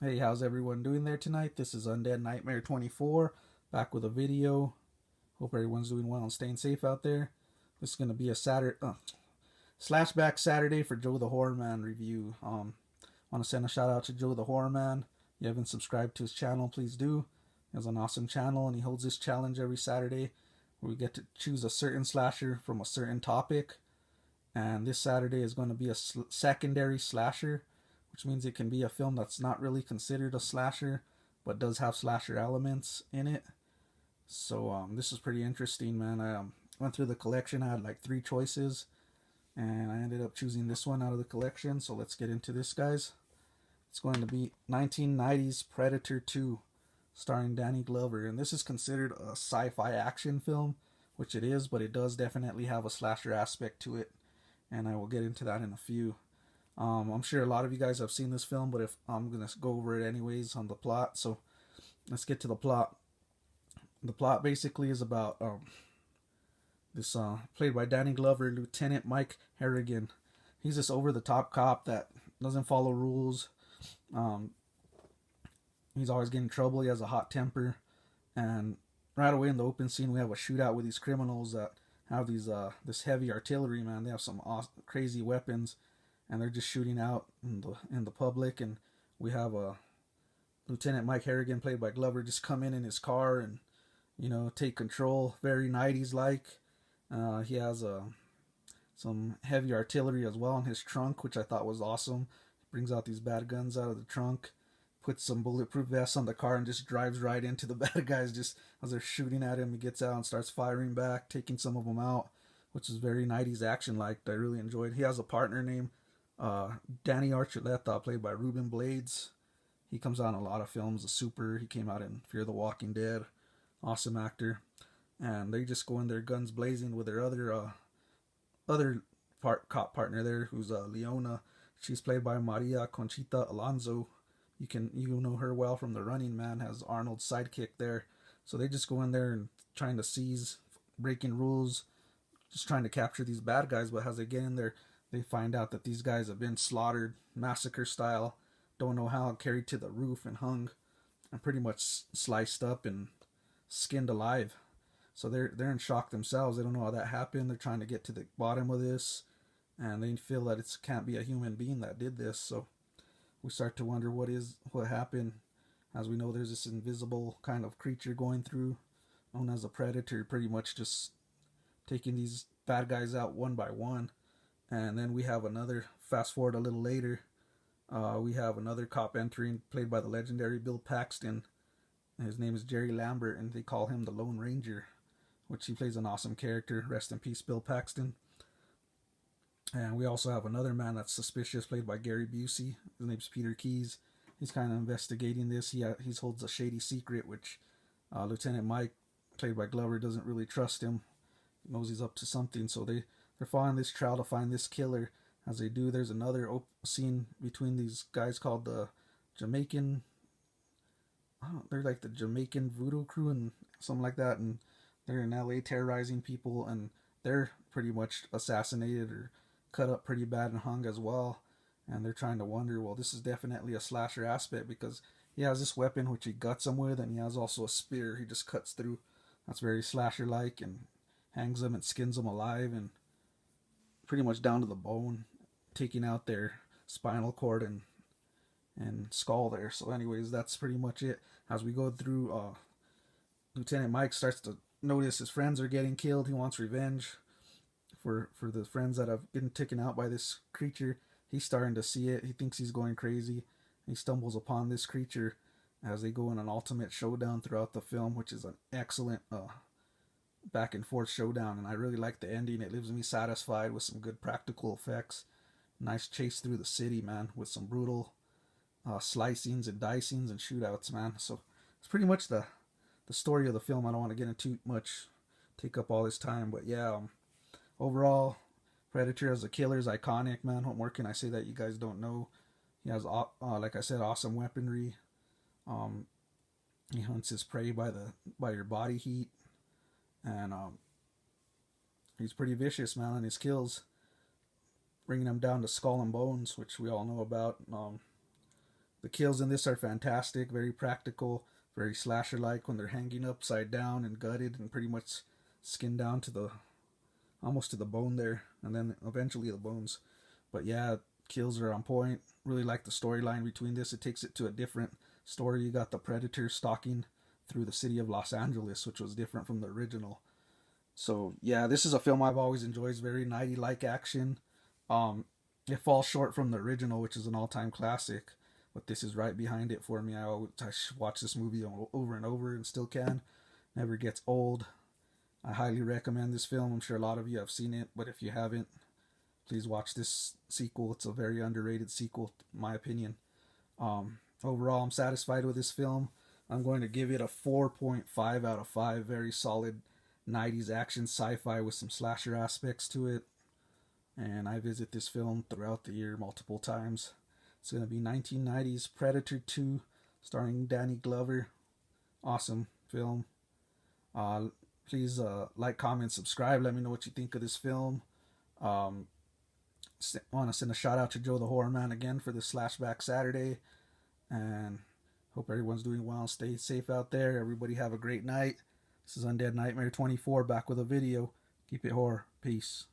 Hey, how's everyone doing there tonight? This is Undead Nightmare 24, back with a video. Hope everyone's doing well and staying safe out there. This is going to be a Slashback Saturday for Joe the Horror Man review. Want to send a shout out to Joe the Horror Man. If you haven't subscribed to his channel, please do. He has an awesome channel and he holds this challenge every Saturday where we get to choose a certain slasher from a certain topic. And this Saturday is going to be a secondary slasher, which means it can be a film that's not really considered a slasher, but does have slasher elements in it. So this is pretty interesting, man. I went through the collection. I had like three choices, and I ended up choosing this one out of the collection. So let's get into this, guys. It's going to be 1990's Predator 2, starring Danny Glover, and this is considered a sci-fi action film, which it is, but it does definitely have a slasher aspect to it, and I will get into that in a few. I'm sure a lot of you guys have seen this film, but if I'm gonna go over it anyways on the plot. So let's get to the plot. The plot basically is about this played by Danny Glover, Lieutenant Mike Harrigan. He's this over-the-top cop that doesn't follow rules. Um, he's always getting in trouble. He has a hot temper, and right away in the open scene, we have a shootout with these criminals that have these this heavy artillery. Man, they have some awesome, crazy weapons, and they're just shooting out in the public. And we have Lieutenant Mike Harrigan, played by Glover, just come in his car and take control. Very 90s like. He has some heavy artillery as well in his trunk, which I thought was awesome. Brings out these bad guns out of the trunk, puts some bulletproof vests on the car, and just drives right into the bad guys just as they're shooting at him. He gets out and starts firing back, taking some of them out, which is very 90s action like. I really enjoyed. He has a partner named Danny Archuleta, played by Ruben Blades. He comes out in a lot of films. The Super. He came out in Fear the Walking Dead. Awesome actor. And they just go in there guns blazing with their other cop partner there, who's Leona. She's played by Maria Conchita Alonso. You know her well from The Running Man, has Arnold's sidekick there. So they just go in there and trying to seize, breaking rules, just trying to capture these bad guys. But as they get in there, they find out that these guys have been slaughtered, massacre style. Don't know how, carried to the roof and hung, and pretty much sliced up and skinned alive. So they're in shock themselves. They don't know how that happened. They're trying to get to the bottom of this, and they feel that it can't be a human being that did this. So we start to wonder what happened. As we know, there's this invisible kind of creature going through, known as a predator, pretty much just taking these bad guys out one by one. And then we have another, fast forward a little later, we have another cop entering, played by the legendary Bill Paxton. His name is Jerry Lambert, and they call him the Lone Ranger, which he plays an awesome character. Rest in peace, Bill Paxton. And we also have another man that's suspicious, played by Gary Busey. His name's Peter Keys. He's kind of investigating this. He holds a shady secret, which Lieutenant Mike, played by Glover, doesn't really trust him. He knows he's up to something, so they're following this trail to find this killer. As they do, there's another scene between these guys called the Jamaican. They're like the Jamaican Voodoo Crew and something like that, and they're in LA terrorizing people, and they're pretty much assassinated or cut up pretty bad and hung as well. And they're trying to wonder, well, this is definitely a slasher aspect, because he has this weapon which he guts them with, and he has also a spear he just cuts through. That's very slasher like, and hangs them and skins them alive, and pretty much down to the bone, taking out their spinal cord and skull there. So anyways, that's pretty much it. As we go through, Lieutenant Mike starts to notice his friends are getting killed. He wants revenge for the friends that have been taken out by this creature. He's starting to see it. He thinks he's going crazy. He stumbles upon this creature as they go in an ultimate showdown throughout the film, which is an excellent back and forth showdown. And I really like the ending. It leaves me satisfied with some good practical effects. Nice chase through the city, man, with some brutal slicings and dicings and shootouts, man. So it's pretty much the story of the film. I don't want to get into too much, take up all this time, but yeah, overall, Predator as a killer is iconic, man. What more can I say that you guys don't know? He has, like I said, awesome weaponry. Um, he hunts his prey by your body heat, and he's pretty vicious, man, on his kills, bringing them down to skull and bones, which we all know about. The kills in this are fantastic, very practical, very slasher-like when they're hanging upside down and gutted and pretty much skinned down to the almost to the bone there, and then eventually the bones. But yeah, kills are on point. Really like the storyline between this. It takes it to a different story. You got the Predator stalking through the city of Los Angeles, which was different from the original. So yeah, this is a film I've always enjoyed. It's very 90-like action. It falls short from the original, which is an all-time classic, but this is right behind it for me. I watch this movie over and over and still can. Never gets old. I highly recommend this film. I'm sure a lot of you have seen it, but if you haven't, please watch this sequel. It's a very underrated sequel, in my opinion. Overall, I'm satisfied with this film. I'm going to give it a 4.5 out of 5. Very solid 90s action sci-fi with some slasher aspects to it. And I visit this film throughout the year multiple times. It's going to be 1990's Predator 2, starring Danny Glover. Awesome film. Please like, comment, subscribe. Let me know what you think of this film. Want to send a shout out to Joe the Horror Man again for this Slashback Saturday. And hope everyone's doing well. Stay safe out there. Everybody have a great night. This is Undead Nightmare 24 back with a video. Keep it horror. Peace.